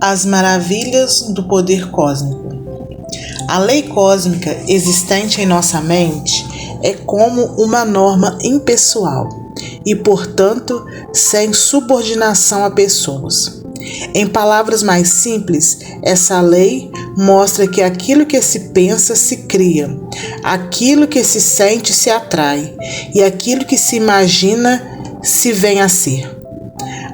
As maravilhas do poder cósmico. A lei cósmica existente em nossa mente é como uma norma impessoal e, portanto, sem subordinação a pessoas. Em palavras mais simples, essa lei mostra que aquilo que se pensa se cria, aquilo que se sente se atrai e aquilo que se imagina se vem a ser.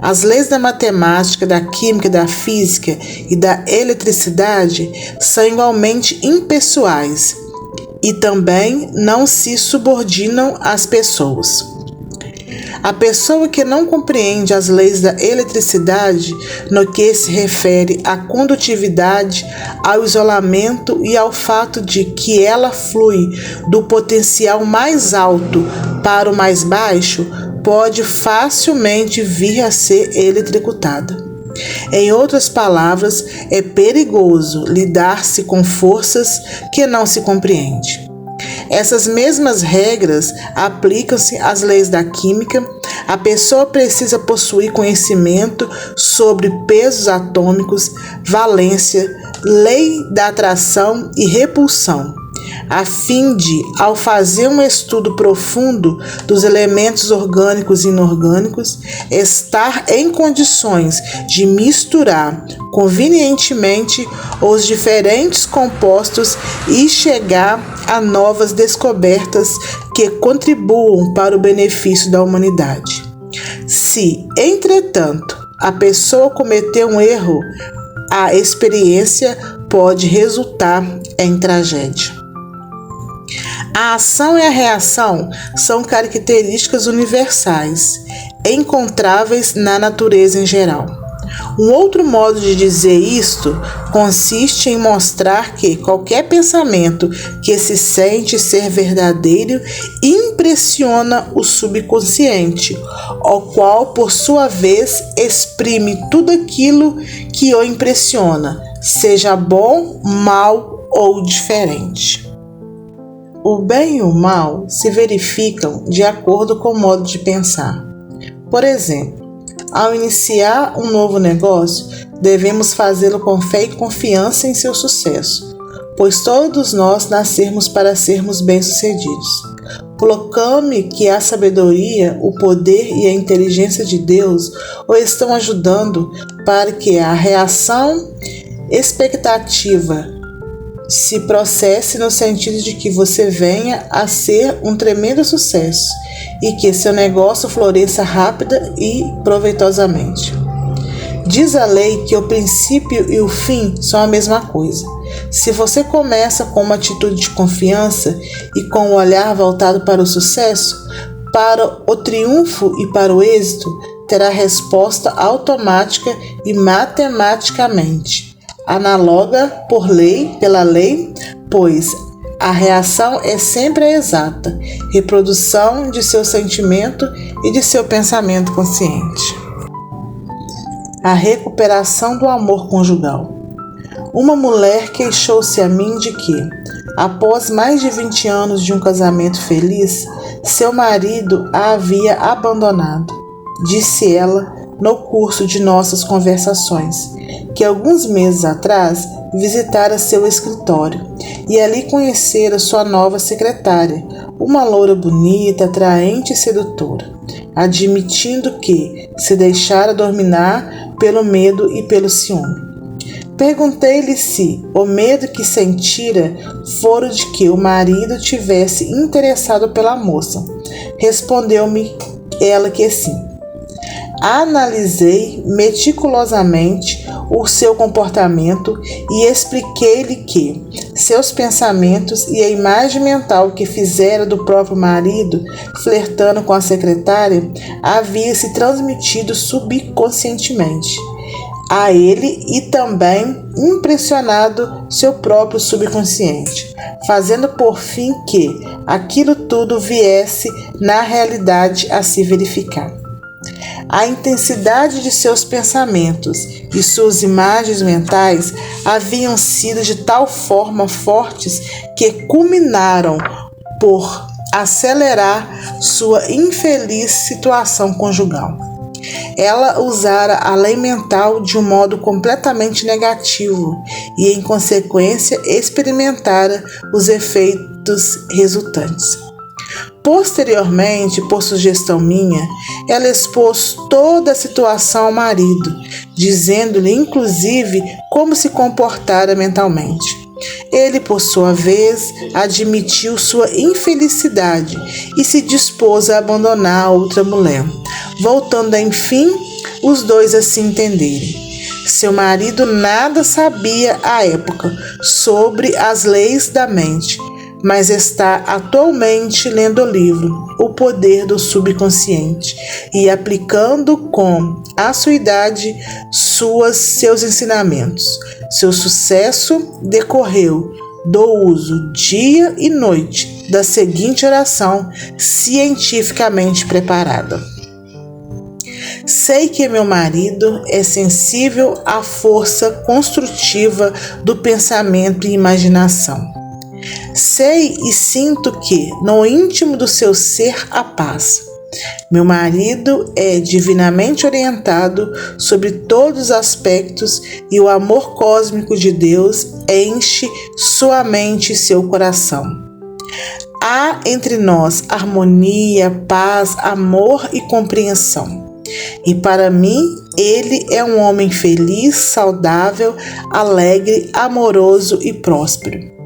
As leis da matemática, da química, da física e da eletricidade são igualmente impessoais e também não se subordinam às pessoas. A pessoa que não compreende as leis da eletricidade no que se refere à condutividade, ao isolamento e ao fato de que ela flui do potencial mais alto para o mais baixo, pode facilmente vir a ser eletrocutada. Em outras palavras, é perigoso lidar-se com forças que não se compreende. Essas mesmas regras aplicam-se às leis da química. A pessoa precisa possuir conhecimento sobre pesos atômicos, valência, lei da atração e repulsão, a fim de, ao fazer um estudo profundo dos elementos orgânicos e inorgânicos, estar em condições de misturar convenientemente os diferentes compostos e chegar a novas descobertas que contribuam para o benefício da humanidade. Se, entretanto, a pessoa cometer um erro, a experiência pode resultar em tragédia. A ação e a reação são características universais, encontráveis na natureza em geral. Um outro modo de dizer isto consiste em mostrar que qualquer pensamento que se sente ser verdadeiro impressiona o subconsciente, o qual, por sua vez, exprime tudo aquilo que o impressiona, seja bom, mal ou diferente. O bem e o mal se verificam de acordo com o modo de pensar. Por exemplo, ao iniciar um novo negócio, devemos fazê-lo com fé e confiança em seu sucesso, pois todos nós nascemos para sermos bem-sucedidos. Proclame que a sabedoria, o poder e a inteligência de Deus o estão ajudando para que a reação expectativa se processe no sentido de que você venha a ser um tremendo sucesso e que seu negócio floresça rápida e proveitosamente. Diz a lei que o princípio e o fim são a mesma coisa. Se você começa com uma atitude de confiança e com o olhar voltado para o sucesso, para o triunfo e para o êxito, terá resposta automática e matematicamente análoga pela lei, pois a reação é sempre a exata reprodução de seu sentimento e de seu pensamento consciente. A recuperação do amor conjugal. Uma mulher queixou-se a mim de que, após mais de 20 anos de um casamento feliz, seu marido a havia abandonado. Disse ela, no curso de nossas conversações, que alguns meses atrás visitara seu escritório e ali conhecera sua nova secretária, uma loura bonita, atraente e sedutora, admitindo que se deixara dominar pelo medo e pelo ciúme. Perguntei-lhe se o medo que sentira fora de que o marido tivesse interessado pela moça. Respondeu-me ela que sim. Analisei meticulosamente o seu comportamento e expliquei-lhe que seus pensamentos e a imagem mental que fizera do próprio marido flertando com a secretária havia se transmitido subconscientemente a ele e também impressionado seu próprio subconsciente, fazendo por fim que aquilo tudo viesse na realidade a se verificar. A intensidade de seus pensamentos e suas imagens mentais haviam sido de tal forma fortes que culminaram por acelerar sua infeliz situação conjugal. Ela usara a lei mental de um modo completamente negativo e, em consequência, experimentara os efeitos resultantes. Posteriormente, por sugestão minha, ela expôs toda a situação ao marido, dizendo-lhe inclusive como se comportara mentalmente. Ele, por sua vez, admitiu sua infelicidade e se dispôs a abandonar a outra mulher, voltando enfim os dois a se entenderem. Seu marido nada sabia à época sobre as leis da mente, mas está atualmente lendo o livro O Poder do Subconsciente e aplicando com assiduidade seus ensinamentos. Seu sucesso decorreu do uso dia e noite da seguinte oração cientificamente preparada: sei que meu marido é sensível à força construtiva do pensamento e imaginação. Sei e sinto que, no íntimo do seu ser, há paz. Meu marido é divinamente orientado sobre todos os aspectos e o amor cósmico de Deus enche sua mente e seu coração. Há entre nós harmonia, paz, amor e compreensão. E para mim, ele é um homem feliz, saudável, alegre, amoroso e próspero.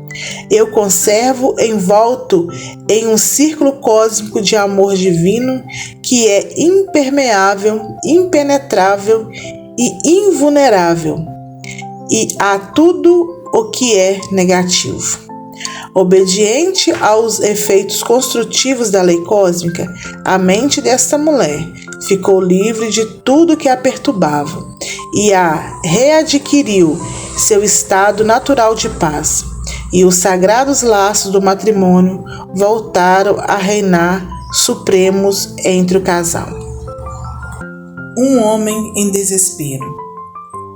Eu conservo envolto em um círculo cósmico de amor divino que é impermeável, impenetrável e invulnerável e a tudo o que é negativo. Obediente aos efeitos construtivos da lei cósmica, a mente desta mulher ficou livre de tudo que a perturbava e a readquiriu seu estado natural de paz. E os sagrados laços do matrimônio voltaram a reinar supremos entre o casal. Um homem em desespero.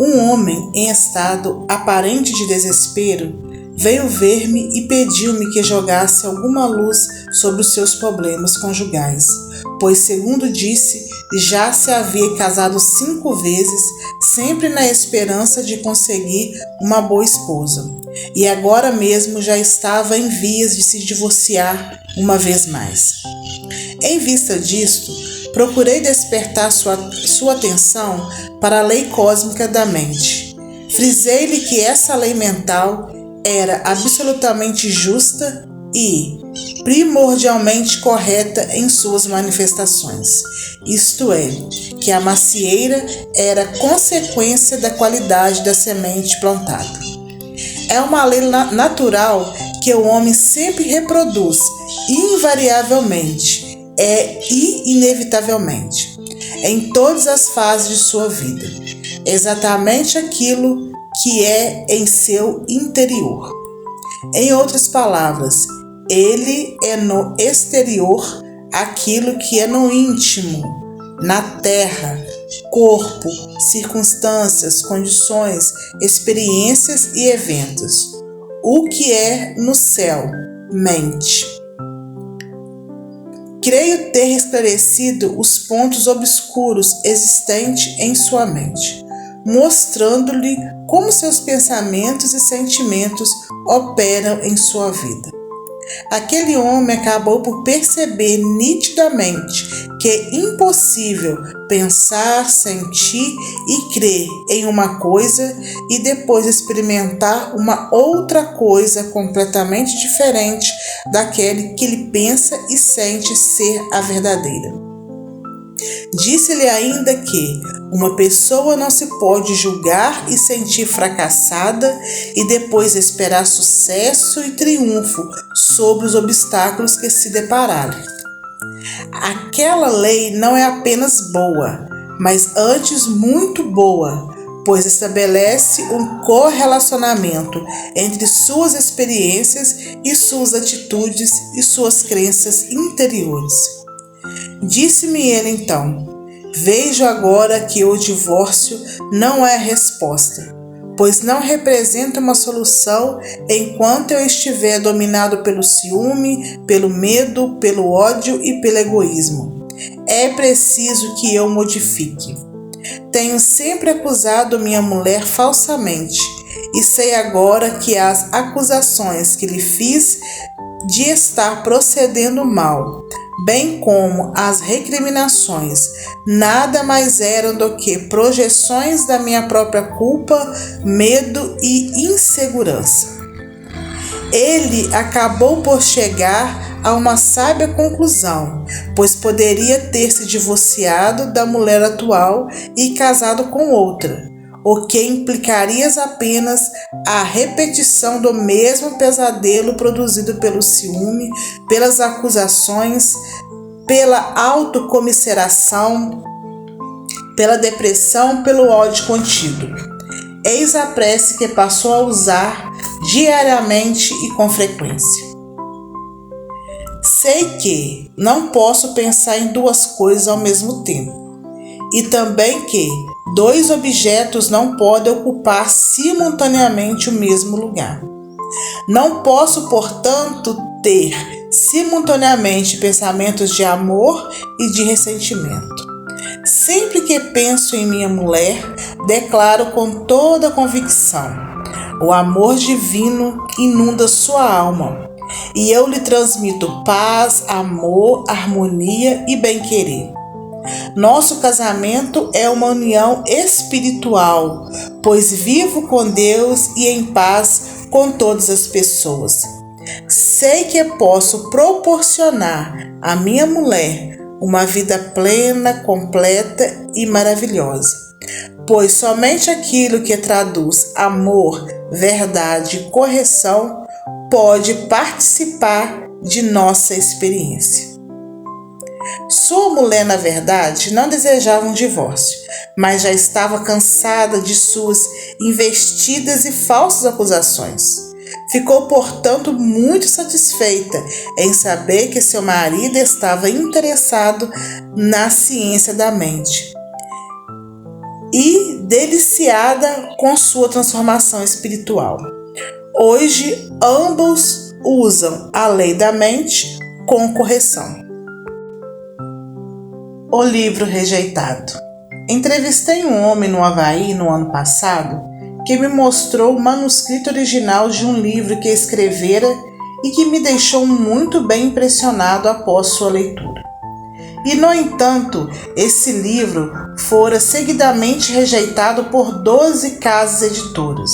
Um homem em estado aparente de desespero veio ver-me e pediu-me que jogasse alguma luz sobre os seus problemas conjugais, pois, segundo disse, já se havia casado 5 vezes, sempre na esperança de conseguir uma boa esposa, e agora mesmo já estava em vias de se divorciar uma vez mais. Em vista disto, procurei despertar sua atenção para a lei cósmica da mente. Frisei-lhe que essa lei mental era absolutamente justa e primordialmente correta em suas manifestações, isto é, que a macieira era consequência da qualidade da semente plantada. É uma lei natural que o homem sempre reproduz, invariavelmente e inevitavelmente, em todas as fases de sua vida, exatamente aquilo que é em seu interior. Em outras palavras, ele é no exterior aquilo que é no íntimo, na terra, corpo, circunstâncias, condições, experiências e eventos. O que é no céu, mente. Creio ter esclarecido os pontos obscuros existentes em sua mente, mostrando-lhe como seus pensamentos e sentimentos operam em sua vida. Aquele homem acabou por perceber nitidamente que é impossível pensar, sentir e crer em uma coisa e depois experimentar uma outra coisa completamente diferente daquele que ele pensa e sente ser a verdadeira. Disse-lhe ainda que uma pessoa não se pode julgar e sentir fracassada e depois esperar sucesso e triunfo sobre os obstáculos que se depararem. Aquela lei não é apenas boa, mas antes muito boa, pois estabelece um correlacionamento entre suas experiências e suas atitudes e suas crenças interiores. Disse-me ele então: vejo agora que o divórcio não é a resposta, pois não representa uma solução enquanto eu estiver dominado pelo ciúme, pelo medo, pelo ódio e pelo egoísmo. É preciso que eu modifique. Tenho sempre acusado minha mulher falsamente, e sei agora que as acusações que lhe fiz de estar procedendo mal, bem como as recriminações, nada mais eram do que projeções da minha própria culpa, medo e insegurança. Ele acabou por chegar a uma sábia conclusão, pois poderia ter se divorciado da mulher atual e casado com outra, o que implicaria apenas a repetição do mesmo pesadelo produzido pelo ciúme, pelas acusações, pela autocomiseração, pela depressão, pelo ódio contido. Eis a prece que passou a usar diariamente e com frequência. Sei que não posso pensar em duas coisas ao mesmo tempo, e também que dois objetos não podem ocupar simultaneamente o mesmo lugar. Não posso, portanto, ter simultaneamente pensamentos de amor e de ressentimento. Sempre que penso em minha mulher, declaro com toda convicção: o amor divino inunda sua alma, e eu lhe transmito paz, amor, harmonia e bem-querer. Nosso casamento é uma união espiritual, pois vivo com Deus e em paz com todas as pessoas. Sei que posso proporcionar à minha mulher uma vida plena, completa e maravilhosa, pois somente aquilo que traduz amor, verdade e correção pode participar de nossa experiência. Sua mulher, na verdade, não desejava um divórcio, mas já estava cansada de suas investidas e falsas acusações. Ficou, portanto, muito satisfeita em saber que seu marido estava interessado na ciência da mente e deliciada com sua transformação espiritual. Hoje, ambos usam a lei da mente com correção. O livro rejeitado. Entrevistei um homem no Havaí no ano passado que me mostrou o manuscrito original de um livro que escrevera e que me deixou muito bem impressionado após sua leitura. E, no entanto, esse livro fora seguidamente rejeitado por 12 casas editoras.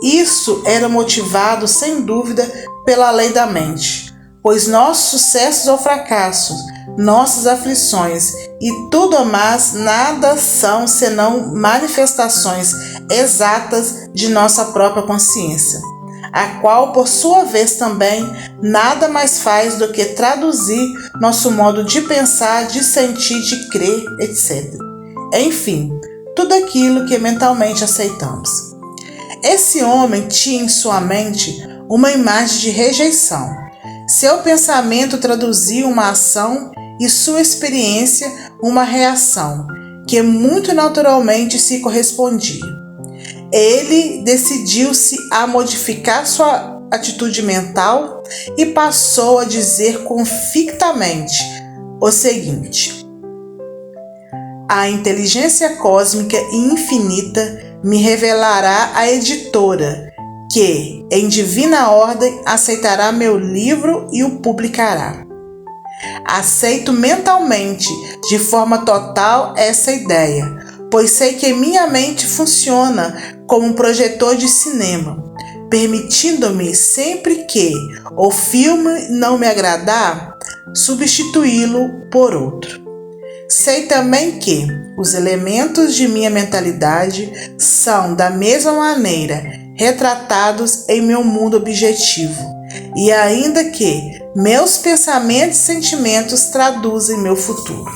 Isso era motivado, sem dúvida, pela lei da mente, pois nossos sucessos ou fracassos, nossas aflições e tudo a mais nada são senão manifestações exatas de nossa própria consciência, a qual, por sua vez, também nada mais faz do que traduzir nosso modo de pensar, de sentir, de crer, etc. Enfim, tudo aquilo que mentalmente aceitamos. Esse homem tinha em sua mente uma imagem de rejeição. Seu pensamento traduzia uma ação e sua experiência uma reação, que muito naturalmente se correspondia. Ele decidiu-se a modificar sua atitude mental e passou a dizer convictamente o seguinte: a inteligência cósmica e infinita me revelará a editora, que, em divina ordem, aceitará meu livro e o publicará. Aceito mentalmente, de forma total, essa ideia, pois sei que minha mente funciona como um projetor de cinema, permitindo-me, sempre que o filme não me agradar, substituí-lo por outro. Sei também que os elementos de minha mentalidade são, da mesma maneira, retratados em meu mundo objetivo, e ainda que meus pensamentos e sentimentos traduzem meu futuro.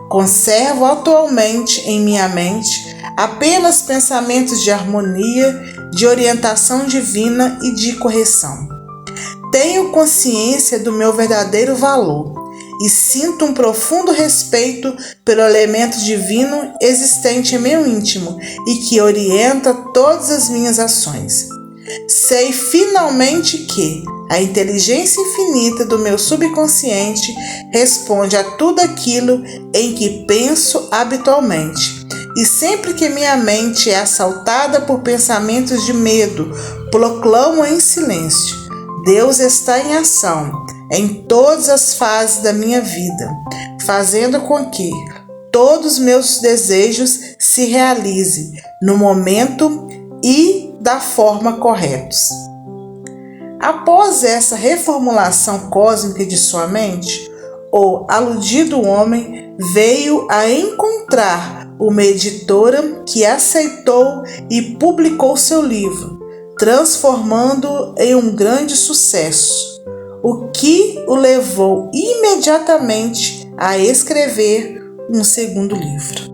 Conservo atualmente em minha mente apenas pensamentos de harmonia, de orientação divina e de correção. Tenho consciência do meu verdadeiro valor e sinto um profundo respeito pelo elemento divino existente em meu íntimo e que orienta todas as minhas ações. Sei finalmente que, A inteligência infinita do meu subconsciente responde a tudo aquilo em que penso habitualmente. E sempre que minha mente é assaltada por pensamentos de medo, proclamo em silêncio: Deus está em ação em todas as fases da minha vida, fazendo com que todos os meus desejos se realizem no momento e da forma corretos. Após essa reformulação cósmica de sua mente, o aludido homem veio a encontrar uma editora que aceitou e publicou seu livro, transformando-o em um grande sucesso, o que o levou imediatamente a escrever um segundo livro.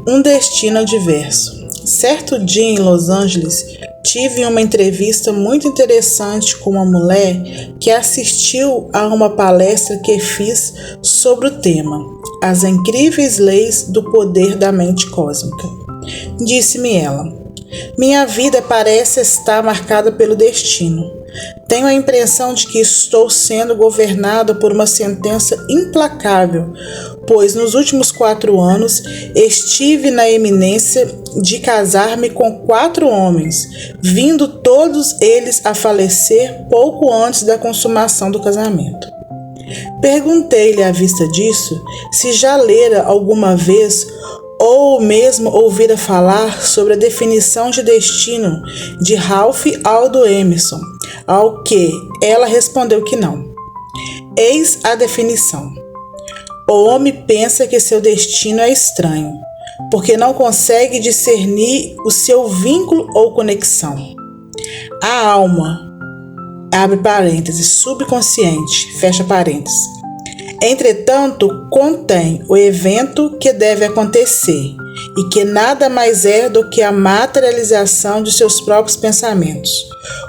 Um destino adverso. Certo dia em Los Angeles, tive uma entrevista muito interessante com uma mulher que assistiu a uma palestra que fiz sobre o tema As Incríveis Leis do Poder da Mente Cósmica. Disse-me ela: minha vida parece estar marcada pelo destino. Tenho a impressão de que estou sendo governada por uma sentença implacável, pois nos últimos 4 anos estive na eminência de casar-me com 4 homens, vindo todos eles a falecer pouco antes da consumação do casamento. Perguntei-lhe à vista disso se já lera alguma vez ou mesmo ouvira falar sobre a definição de destino de Ralph Waldo Emerson, ao que ela respondeu que não. Eis a definição: o homem pensa que seu destino é estranho, porque não consegue discernir o seu vínculo ou conexão. A alma, abre parênteses, subconsciente, fecha parênteses, entretanto, contém o evento que deve acontecer e que nada mais é do que a materialização de seus próprios pensamentos,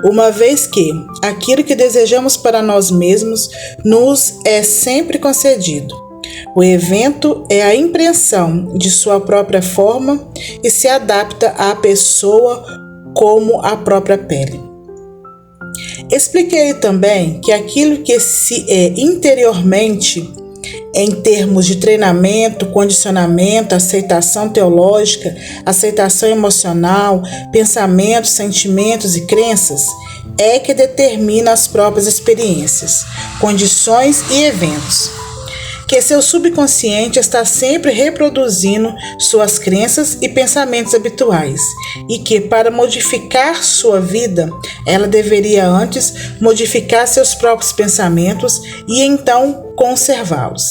uma vez que aquilo que desejamos para nós mesmos nos é sempre concedido. O evento é a impressão de sua própria forma e se adapta à pessoa como a própria pele. Expliquei também que aquilo que se é interiormente, em termos de treinamento, condicionamento, aceitação teológica, aceitação emocional, pensamentos, sentimentos e crenças, é que determina as próprias experiências, condições e eventos. Que seu subconsciente está sempre reproduzindo suas crenças e pensamentos habituais e que, para modificar sua vida, ela deveria antes modificar seus próprios pensamentos e então conservá-los.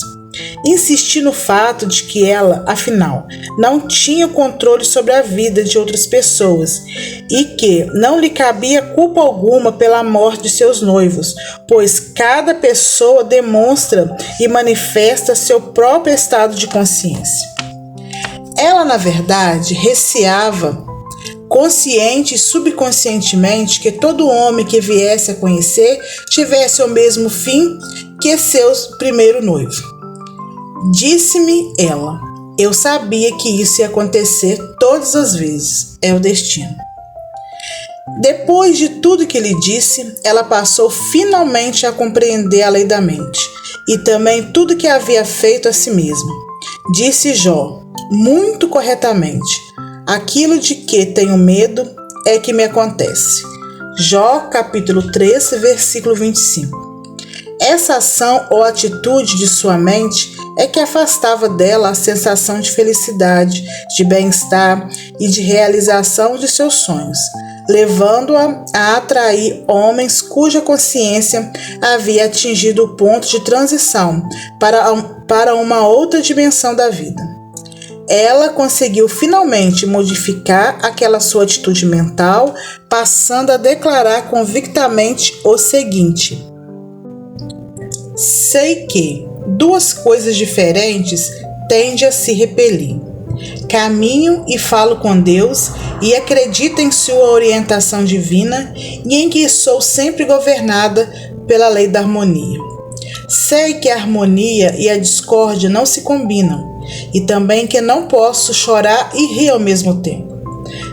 Insisti no fato de que ela, afinal, não tinha controle sobre a vida de outras pessoas e que não lhe cabia culpa alguma pela morte de seus noivos, pois cada pessoa demonstra e manifesta seu próprio estado de consciência. Ela, na verdade, receava, consciente e subconscientemente, que todo homem que viesse a conhecer tivesse o mesmo fim que seu primeiro noivo. Disse-me ela: eu sabia que isso ia acontecer todas as vezes, é o destino. Depois de tudo que lhe disse, ela passou finalmente a compreender a lei da mente e também tudo que havia feito a si mesma. Disse Jó, muito corretamente: aquilo de que tenho medo é que me acontece. Jó, capítulo 3, versículo 25. Essa ação ou atitude de sua mente é que afastava dela a sensação de felicidade, de bem-estar e de realização de seus sonhos, levando-a a atrair homens cuja consciência havia atingido o ponto de transição para uma outra dimensão da vida. Ela conseguiu finalmente modificar aquela sua atitude mental, passando a declarar convictamente o seguinte: sei que 2 coisas diferentes tendem a se repelir. Caminho e falo com Deus e acredito em sua orientação divina e em que sou sempre governada pela lei da harmonia. Sei que a harmonia e a discórdia não se combinam e também que não posso chorar e rir ao mesmo tempo.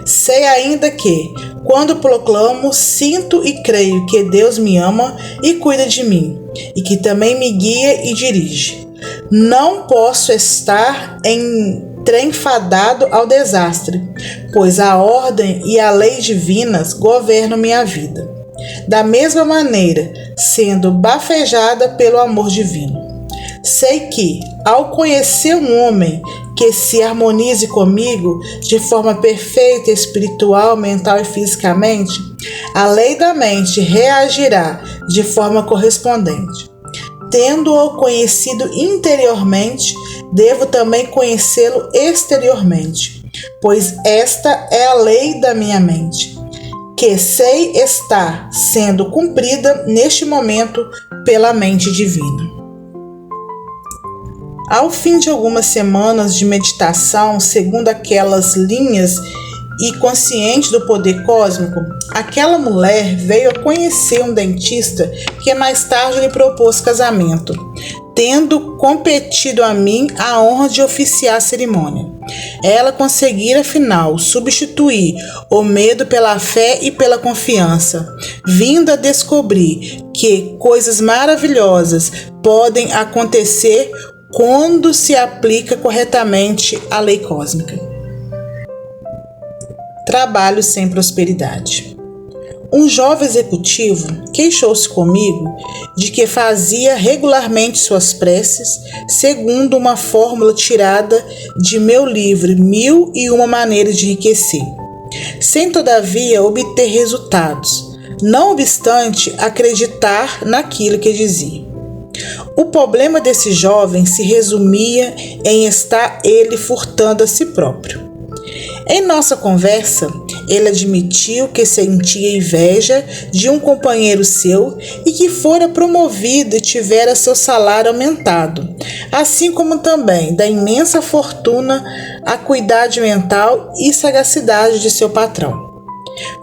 Sei ainda que, Quando proclamo, sinto e creio que Deus me ama e cuida de mim, e que também me guia e dirige. Não posso estar em trem fadado ao desastre, pois a ordem e a lei divinas governam minha vida. Da mesma maneira, sendo bafejada pelo amor divino. Sei que, ao conhecer um homem que se harmonize comigo de forma perfeita, espiritual, mental e fisicamente, a lei da mente reagirá de forma correspondente. Tendo-o conhecido interiormente, devo também conhecê-lo exteriormente, pois esta é a lei da minha mente, que sei estar sendo cumprida neste momento pela mente divina. Ao fim de algumas semanas de meditação, segundo aquelas linhas e consciente do poder cósmico, aquela mulher veio a conhecer um dentista que mais tarde lhe propôs casamento, tendo competido a mim a honra de oficiar a cerimônia. Ela conseguira, afinal, substituir o medo pela fé e pela confiança, vindo a descobrir que coisas maravilhosas podem acontecer quando se aplica corretamente a lei cósmica. Trabalho sem prosperidade. Um jovem executivo queixou-se comigo de que fazia regularmente suas preces segundo uma fórmula tirada de meu livro 1001 Maneiras de Enriquecer, sem todavia obter resultados, não obstante acreditar naquilo que dizia. O problema desse jovem se resumia em estar ele furtando a si próprio. Em nossa conversa, ele admitiu que sentia inveja de um companheiro seu e que fora promovido e tivera seu salário aumentado, assim como também da imensa fortuna, acuidade mental e sagacidade de seu patrão.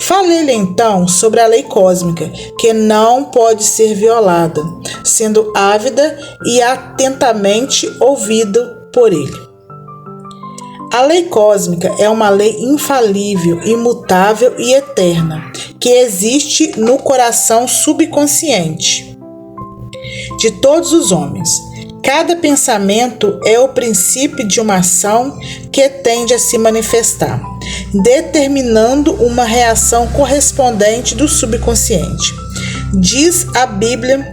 Falei-lhe então sobre a lei cósmica, que não pode ser violada, sendo ávida e atentamente ouvido por ele. A lei cósmica é uma lei infalível, imutável e eterna, que existe no coração subconsciente de todos os homens. Cada pensamento é o princípio de uma ação que tende a se manifestar, determinando uma reação correspondente do subconsciente. Diz a Bíblia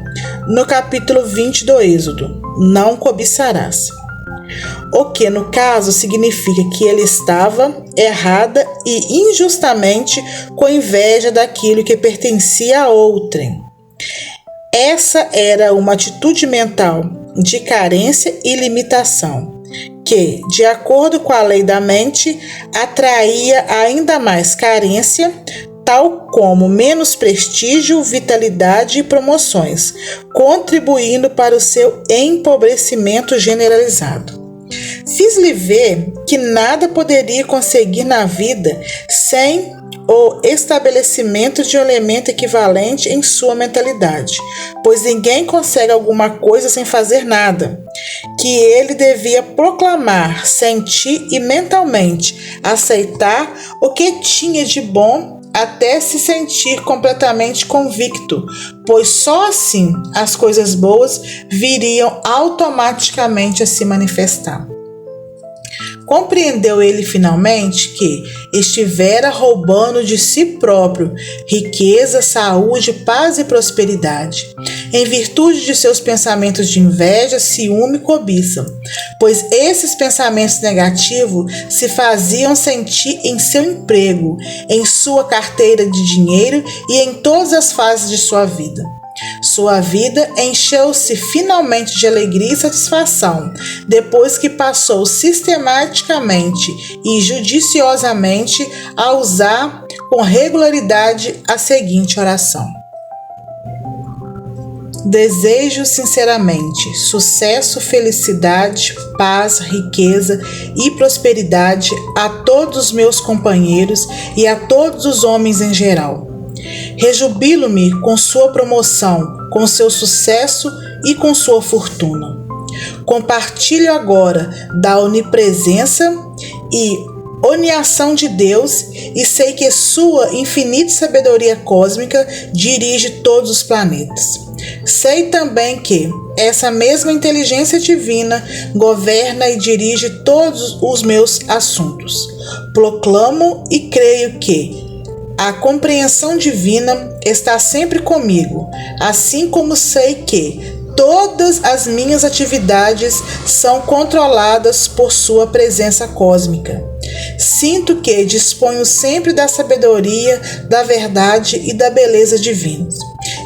no capítulo 20 do Êxodo: não cobiçarás. O que, no caso, significa que ele estava errada e injustamente com inveja daquilo que pertencia a outrem. Essa era uma atitude mental de carência e limitação, que, de acordo com a lei da mente, atraía ainda mais carência, tal como menos prestígio, vitalidade e promoções, contribuindo para o seu empobrecimento generalizado. Fiz-lhe ver que nada poderia conseguir na vida sem o estabelecimento de um elemento equivalente em sua mentalidade, pois ninguém consegue alguma coisa sem fazer nada, que ele devia proclamar, sentir e mentalmente aceitar o que tinha de bom até se sentir completamente convicto, pois só assim as coisas boas viriam automaticamente a se manifestar. Compreendeu ele finalmente que estivera roubando de si próprio riqueza, saúde, paz e prosperidade, em virtude de seus pensamentos de inveja, ciúme e cobiça, pois esses pensamentos negativos se faziam sentir em seu emprego, em sua carteira de dinheiro e em todas as fases de sua vida. Sua vida encheu-se finalmente de alegria e satisfação, depois que passou sistematicamente e judiciosamente a usar com regularidade a seguinte oração: desejo sinceramente sucesso, felicidade, paz, riqueza e prosperidade a todos os meus companheiros e a todos os homens em geral. Rejubilo-me com sua promoção, com seu sucesso e com sua fortuna. Compartilho agora da onipresença e oniação de Deus e sei que sua infinita sabedoria cósmica dirige todos os planetas. Sei também que essa mesma inteligência divina governa e dirige todos os meus assuntos. Proclamo e creio que a compreensão divina está sempre comigo, assim como sei que todas as minhas atividades são controladas por sua presença cósmica. Sinto que disponho sempre da sabedoria, da verdade e da beleza divinos,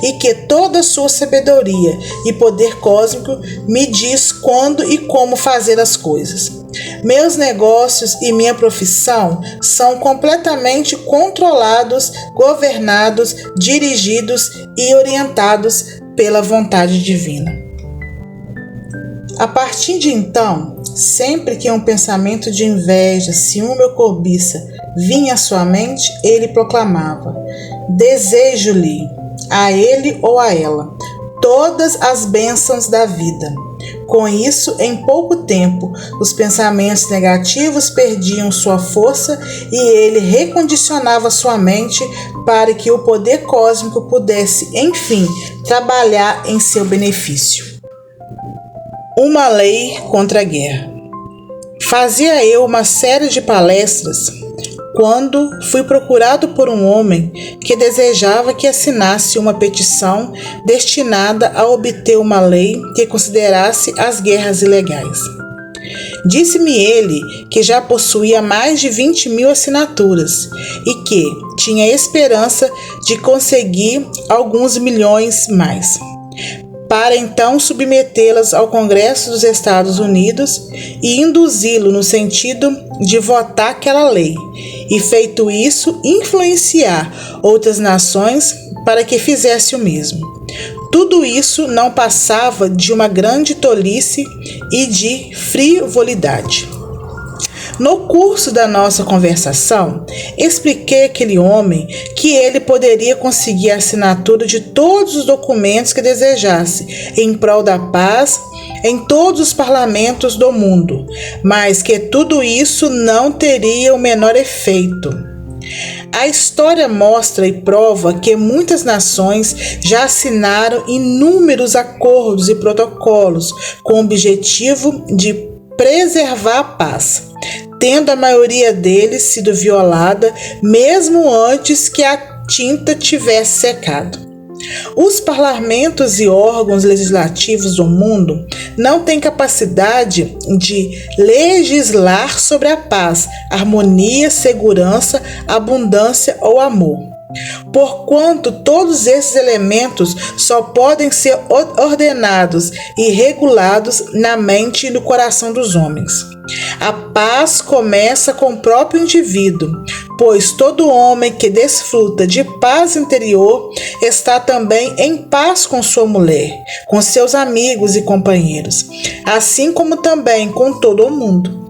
e que toda a sua sabedoria e poder cósmico me diz quando e como fazer as coisas. Meus negócios e minha profissão são completamente controlados, governados, dirigidos e orientados pela vontade divina. A partir de então, sempre que um pensamento de inveja, ciúme ou cobiça vinha à sua mente, ele proclamava: desejo-lhe, a ele ou a ela, todas as bênçãos da vida. Com isso, em pouco tempo, os pensamentos negativos perdiam sua força e ele recondicionava sua mente para que o poder cósmico pudesse, enfim, trabalhar em seu benefício. Uma lei contra a guerra. Fazia eu uma série de palestras quando fui procurado por um homem que desejava que assinasse uma petição destinada a obter uma lei que considerasse as guerras ilegais. Disse-me ele que já possuía mais de 20.000 assinaturas e que tinha esperança de conseguir alguns milhões mais, para então submetê-las ao Congresso dos Estados Unidos e induzi-lo no sentido de votar aquela lei, e feito isso, influenciar outras nações para que fizesse o mesmo. Tudo isso não passava de uma grande tolice e de frivolidade. No curso da nossa conversação, expliquei àquele homem que ele poderia conseguir a assinatura de todos os documentos que desejasse em prol da paz em todos os parlamentos do mundo, mas que tudo isso não teria o menor efeito. A história mostra e prova que muitas nações já assinaram inúmeros acordos e protocolos com o objetivo de preservar a paz, tendo a maioria deles sido violada mesmo antes que a tinta tivesse secado. Os parlamentos e órgãos legislativos do mundo não têm capacidade de legislar sobre a paz, harmonia, segurança, abundância ou amor, porquanto todos esses elementos só podem ser ordenados e regulados na mente e no coração dos homens. A paz começa com o próprio indivíduo, pois todo homem que desfruta de paz interior está também em paz com sua mulher, com seus amigos e companheiros, assim como também com todo o mundo.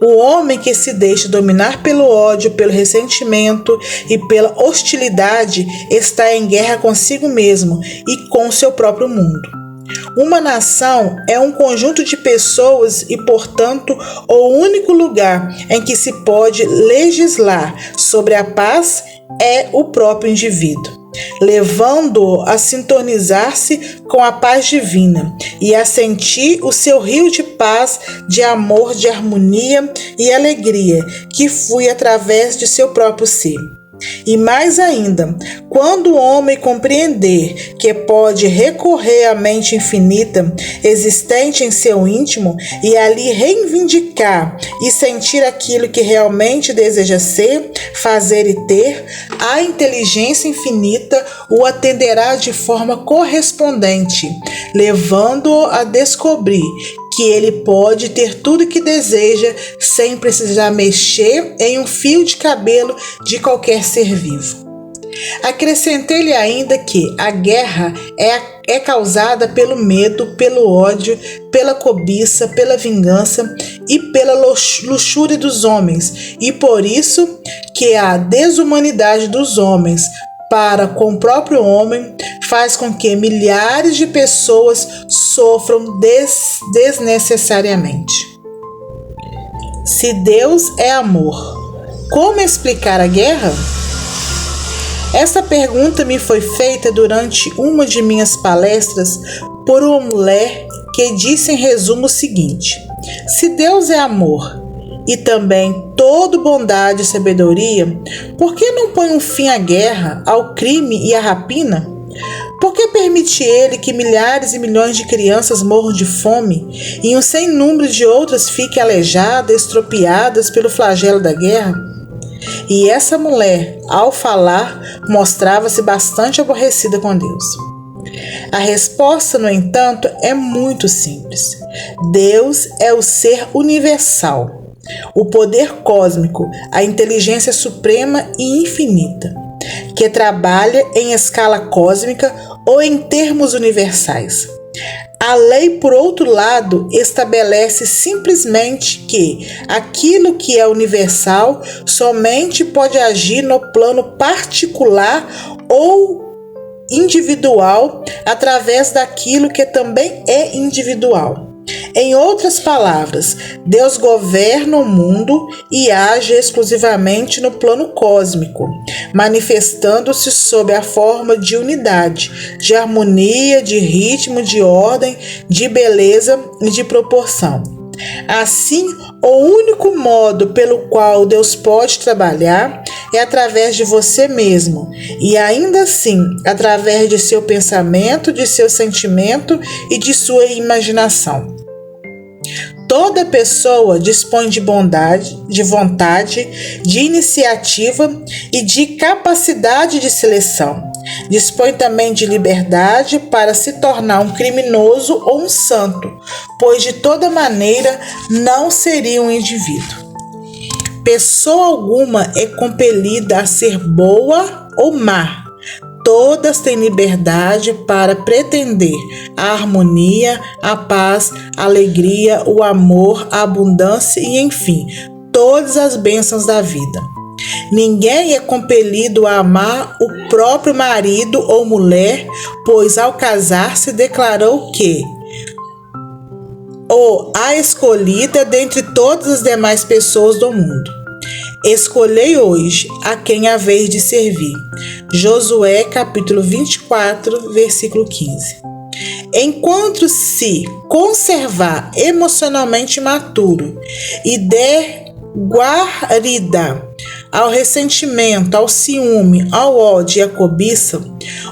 O homem que se deixa dominar pelo ódio, pelo ressentimento e pela hostilidade está em guerra consigo mesmo e com seu próprio mundo. Uma nação é um conjunto de pessoas e, portanto, o único lugar em que se pode legislar sobre a paz é o próprio indivíduo, levando-o a sintonizar-se com a paz divina e a sentir o seu rio de paz, de amor, de harmonia e alegria que flui através de seu próprio ser. E mais ainda, quando o homem compreender que pode recorrer à mente infinita existente em seu íntimo e ali reivindicar e sentir aquilo que realmente deseja ser, fazer e ter, a inteligência infinita o atenderá de forma correspondente, levando-o a descobrir que ele pode ter tudo que deseja sem precisar mexer em um fio de cabelo de qualquer ser vivo. Acrescentei-lhe ainda que a guerra é causada pelo medo, pelo ódio, pela cobiça, pela vingança e pela luxúria dos homens, e por isso que a desumanidade dos homens para com o próprio homem faz com que milhares de pessoas sofram desnecessariamente. Se Deus é amor, como explicar a guerra? Essa pergunta me foi feita durante uma de minhas palestras por uma mulher que disse em resumo o seguinte: se Deus é amor e também toda bondade e sabedoria, por que não põe um fim à guerra, ao crime e à rapina? Por que permite ele que milhares e milhões de crianças morram de fome e um sem número de outras fiquem aleijadas, estropiadas pelo flagelo da guerra? E essa mulher, ao falar, mostrava-se bastante aborrecida com Deus. A resposta, no entanto, é muito simples. Deus é o ser universal, o poder cósmico, a inteligência suprema e infinita, que trabalha em escala cósmica ou em termos universais. A lei, por outro lado, estabelece simplesmente que aquilo que é universal somente pode agir no plano particular ou individual através daquilo que também é individual. Em outras palavras, Deus governa o mundo e age exclusivamente no plano cósmico, manifestando-se sob a forma de unidade, de harmonia, de ritmo, de ordem, de beleza e de proporção. Assim, o único modo pelo qual Deus pode trabalhar é através de você mesmo, e ainda assim, através de seu pensamento, de seu sentimento e de sua imaginação. Toda pessoa dispõe de bondade, de vontade, de iniciativa e de capacidade de seleção. Dispõe também de liberdade para se tornar um criminoso ou um santo, pois de toda maneira não seria um indivíduo. Pessoa alguma é compelida a ser boa ou má. Todas têm liberdade para pretender a harmonia, a paz, a alegria, o amor, a abundância e, enfim, todas as bênçãos da vida. Ninguém é compelido a amar o próprio marido ou mulher, pois ao casar-se declarou que a escolhida dentre todas as demais pessoas do mundo. Escolhei hoje a quem haveis de servir. Josué capítulo 24, versículo 15. Enquanto se conservar emocionalmente maturo e der guarida ao ressentimento, ao ciúme, ao ódio e à cobiça,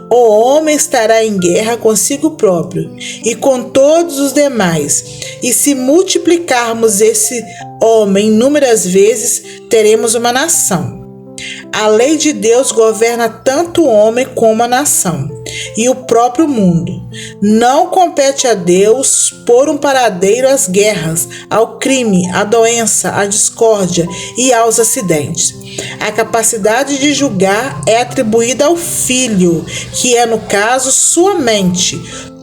o homem estará em guerra consigo próprio e com todos os demais. E se multiplicarmos esse homem inúmeras vezes, teremos uma nação. A lei de Deus governa tanto o homem como a nação e o próprio mundo. Não compete a Deus pôr um paradeiro às guerras, ao crime, à doença, à discórdia e aos acidentes. A capacidade de julgar é atribuída ao Filho, que é, no caso, sua mente.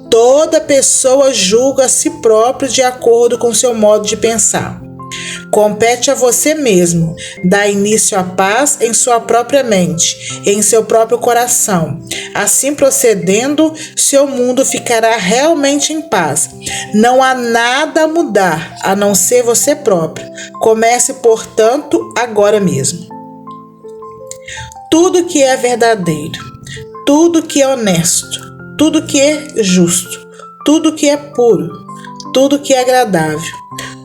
Toda pessoa julga a si própria de acordo com seu modo de pensar. Compete a você mesmo dar início à paz em sua própria mente, em seu próprio coração. Assim procedendo, seu mundo ficará realmente em paz. Não há nada a mudar, a não ser você próprio. Comece, portanto, agora mesmo. Tudo que é verdadeiro, tudo que é honesto, tudo que é justo, tudo que é puro, tudo que é agradável,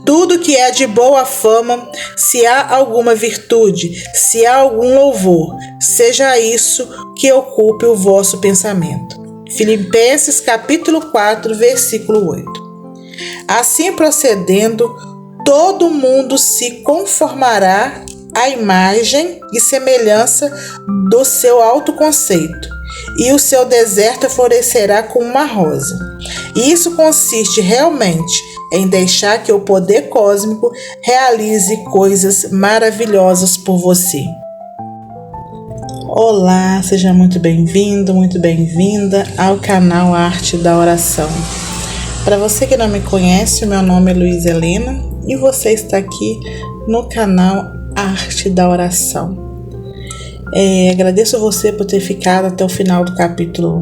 tudo que é de boa fama, se há alguma virtude, se há algum louvor, seja isso que ocupe o vosso pensamento. Filipenses capítulo 4, versículo 8. Assim procedendo, todo mundo se conformará à imagem e semelhança do seu autoconceito, e o seu deserto florescerá como uma rosa. E isso consiste realmente em deixar que o poder cósmico realize coisas maravilhosas por você. Olá, seja muito bem-vindo, muito bem-vinda ao canal Arte da Oração. Para você que não me conhece, o meu nome é Luísa Helena e você está aqui no canal Arte da Oração. Agradeço você por ter ficado até o final do capítulo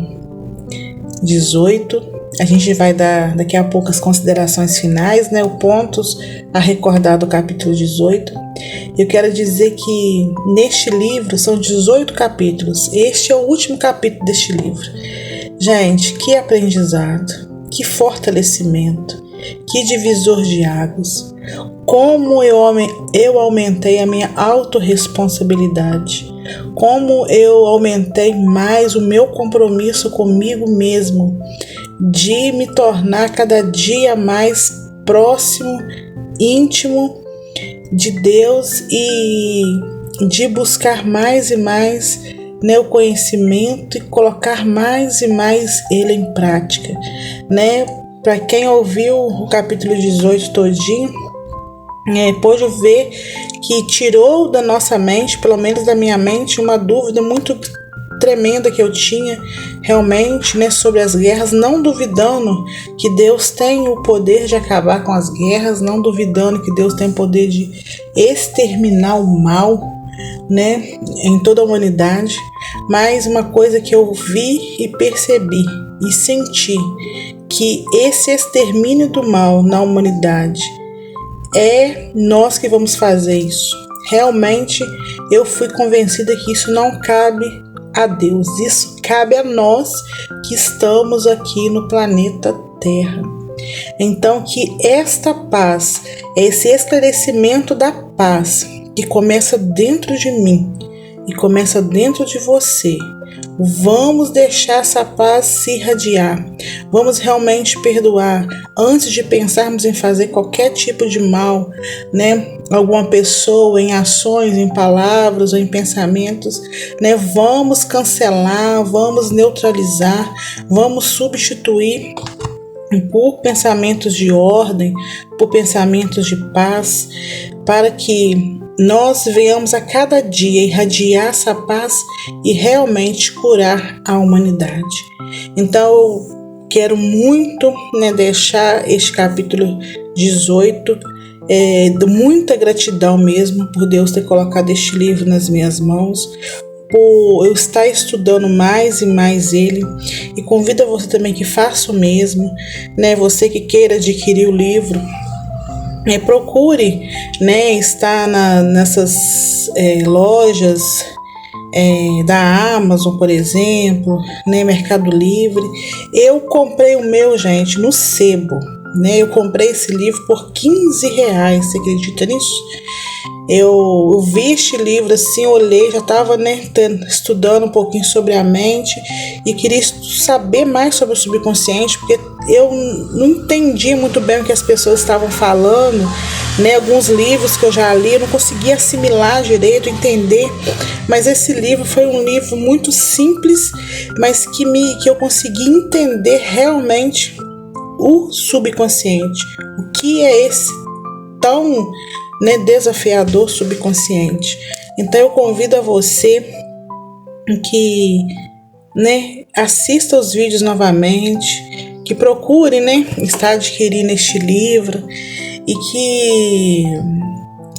18. A gente vai dar daqui a pouco as considerações finais, né, os pontos a recordar do capítulo 18. Eu quero dizer que neste livro são 18 capítulos. Este é o último capítulo deste livro. Gente, que aprendizado, que fortalecimento, que divisor de águas. Como eu aumentei a minha autorresponsabilidade. Como eu aumentei mais o meu compromisso comigo mesmo, de me tornar cada dia mais próximo, íntimo de Deus e de buscar mais e mais, né, o conhecimento e colocar mais e mais ele em prática, né? Para quem ouviu o capítulo 18 todinho, pôde ver que tirou da nossa mente, pelo menos da minha mente, uma dúvida muito tremenda que eu tinha realmente, né, sobre as guerras, não duvidando que Deus tem o poder de acabar com as guerras, não duvidando que Deus tem o poder de exterminar o mal, né, em toda a humanidade. Mas uma coisa que eu vi e percebi e senti, que esse extermínio do mal na humanidade é nós que vamos fazer isso. Realmente eu fui convencida que isso não cabe a Deus, isso cabe a nós que estamos aqui no planeta Terra. Então que esta paz, esse esclarecimento da paz que começa dentro de mim e começa dentro de você, vamos deixar essa paz se irradiar. Vamos realmente perdoar antes de pensarmos em fazer qualquer tipo de mal, né? Alguma pessoa, em ações, em palavras ou em pensamentos, né? Vamos cancelar, vamos neutralizar, vamos substituir por pensamentos de ordem, por pensamentos de paz, para que nós venhamos a cada dia irradiar essa paz e realmente curar a humanidade. Então eu quero muito, né, deixar este capítulo 18 de muita gratidão mesmo por Deus ter colocado este livro nas minhas mãos, por eu estar estudando mais e mais ele, e convido a você também que faça o mesmo, né? Você que queira adquirir o livro, procure, né, estar nessas lojas da Amazon, por exemplo, né, Mercado Livre. Eu comprei o meu, gente, no sebo, né? Eu comprei esse livro por R$15, você acredita nisso? Eu vi este livro assim, olhei, já estava, né, estudando um pouquinho sobre a mente e queria saber mais sobre o subconsciente, porque eu não entendi muito bem o que as pessoas estavam falando, né? Alguns livros que eu já li, eu não conseguia assimilar direito, entender, mas esse livro foi um livro muito simples, mas que eu consegui entender realmente o subconsciente, o que é esse tão, né, desafiador subconsciente. Então eu convido a você que, né, assista os vídeos novamente, que procure, né, estar adquirindo este livro, e que,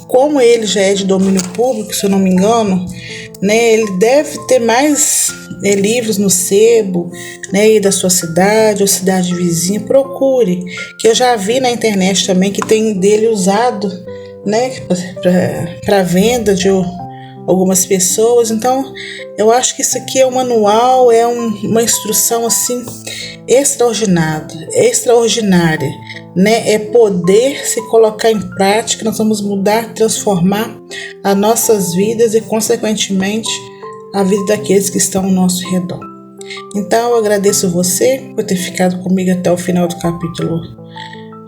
como ele já é de domínio público, se eu não me engano, né, ele deve ter mais livros no sebo, né, e da sua cidade ou cidade vizinha. Procure, que eu já vi na internet também que tem dele usado, né, para venda de algumas pessoas. Então eu acho que isso aqui é um manual, é uma instrução assim extraordinária, né? É poder se colocar em prática. Nós vamos mudar, transformar as nossas vidas e consequentemente a vida daqueles que estão ao nosso redor. Então eu agradeço você por ter ficado comigo até o final do capítulo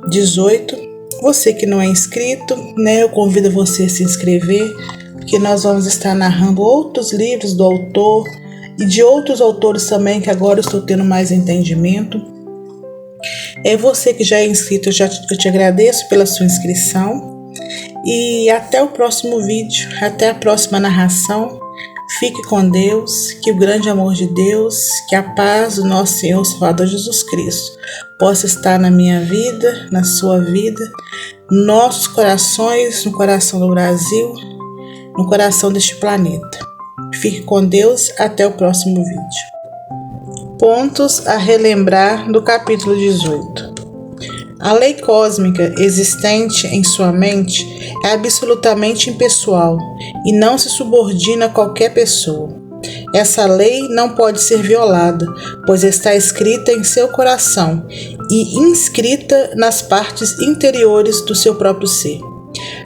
18. Você que não é inscrito, né, eu convido você a se inscrever, porque nós vamos estar narrando outros livros do autor e de outros autores também, que agora eu estou tendo mais entendimento. Você que já é inscrito, eu te agradeço pela sua inscrição. E até o próximo vídeo, até a próxima narração. Fique com Deus, que o grande amor de Deus, que a paz do nosso Senhor Salvador Jesus Cristo possa estar na minha vida, na sua vida, nossos corações, no coração do Brasil, no coração deste planeta. Fique com Deus, até o próximo vídeo. Pontos a relembrar do capítulo 18. A lei cósmica existente em sua mente é absolutamente impessoal e não se subordina a qualquer pessoa. Essa lei não pode ser violada, pois está escrita em seu coração e inscrita nas partes interiores do seu próprio ser.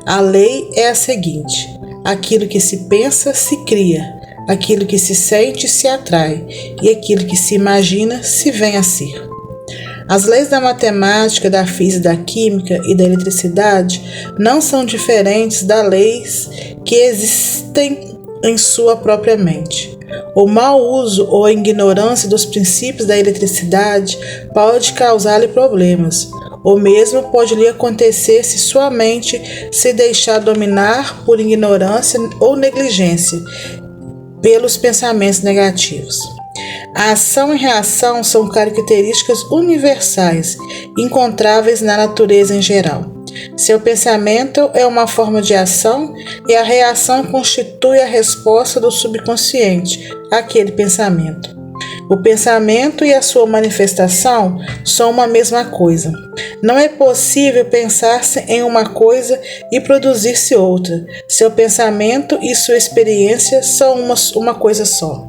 A lei é a seguinte: aquilo que se pensa se cria, aquilo que se sente se atrai, e aquilo que se imagina se vem a ser. As leis da matemática, da física, da química e da eletricidade não são diferentes das leis que existem em sua própria mente. O mau uso ou a ignorância dos princípios da eletricidade pode causar-lhe problemas. O mesmo pode lhe acontecer se sua mente se deixar dominar por ignorância ou negligência pelos pensamentos negativos. A ação e reação são características universais, encontráveis na natureza em geral. Seu pensamento é uma forma de ação e a reação constitui a resposta do subconsciente àquele pensamento. O pensamento e a sua manifestação são uma mesma coisa. Não é possível pensar-se em uma coisa e produzir-se outra. Seu pensamento e sua experiência são uma coisa só.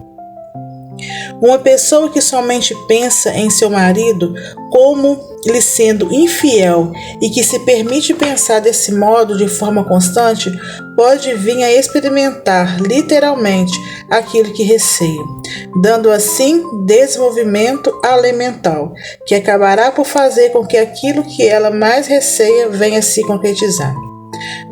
Uma pessoa que somente pensa em seu marido como lhe sendo infiel e que se permite pensar desse modo de forma constante, pode vir a experimentar literalmente aquilo que receia, dando assim desenvolvimento à lei mental, que acabará por fazer com que aquilo que ela mais receia venha a se concretizar.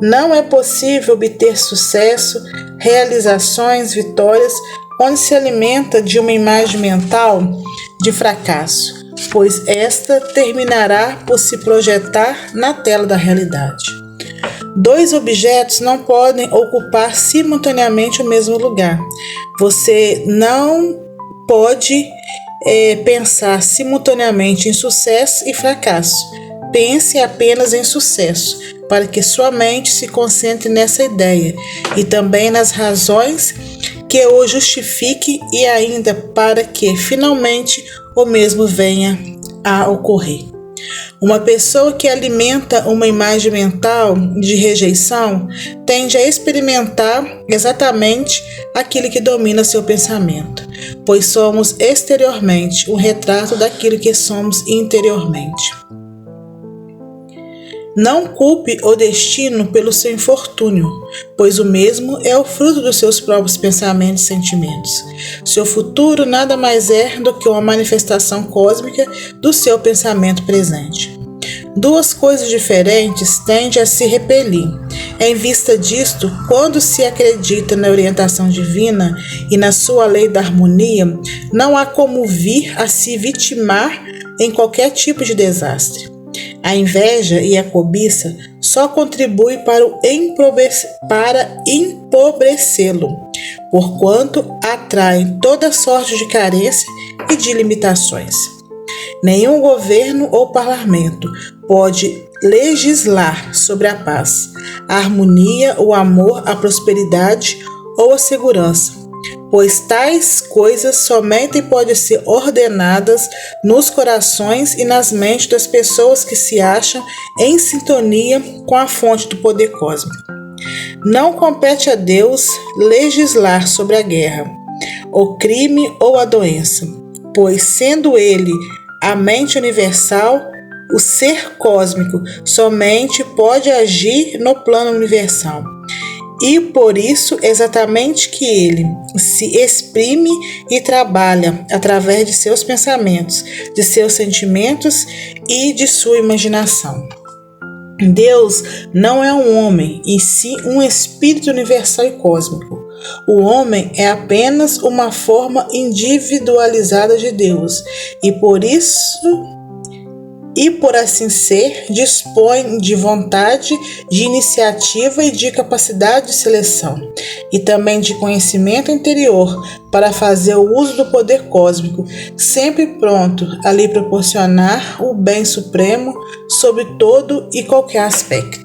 Não é possível obter sucesso, realizações, vitórias, onde se alimenta de uma imagem mental de fracasso, pois esta terminará por se projetar na tela da realidade. Dois objetos não podem ocupar simultaneamente o mesmo lugar. Você não pode pensar simultaneamente em sucesso e fracasso. Pense apenas em sucesso, para que sua mente se concentre nessa ideia e também nas razões que o justifique e ainda para que finalmente o mesmo venha a ocorrer. Uma pessoa que alimenta uma imagem mental de rejeição tende a experimentar exatamente aquilo que domina seu pensamento, pois somos exteriormente um retrato daquilo que somos interiormente. Não culpe o destino pelo seu infortúnio, pois o mesmo é o fruto dos seus próprios pensamentos e sentimentos. Seu futuro nada mais é do que uma manifestação cósmica do seu pensamento presente. Duas coisas diferentes tendem a se repelir. Em vista disto, quando se acredita na orientação divina e na sua lei da harmonia, não há como vir a se vitimar em qualquer tipo de desastre. A inveja e a cobiça só contribuem para empobrecê-lo, porquanto atraem toda sorte de carência e de limitações. Nenhum governo ou parlamento pode legislar sobre a paz, a harmonia, o amor, a prosperidade ou a segurança, pois tais coisas somente podem ser ordenadas nos corações e nas mentes das pessoas que se acham em sintonia com a fonte do poder cósmico. Não compete a Deus legislar sobre a guerra, o crime ou a doença, pois sendo Ele a mente universal, o ser cósmico somente pode agir no plano universal. E por isso exatamente que ele se exprime e trabalha através de seus pensamentos, de seus sentimentos e de sua imaginação. Deus não é um homem, e sim um espírito universal e cósmico. O homem é apenas uma forma individualizada de Deus, e por assim ser, dispõe de vontade, de iniciativa e de capacidade de seleção, e também de conhecimento interior para fazer o uso do poder cósmico, sempre pronto a lhe proporcionar o bem supremo sobre todo e qualquer aspecto.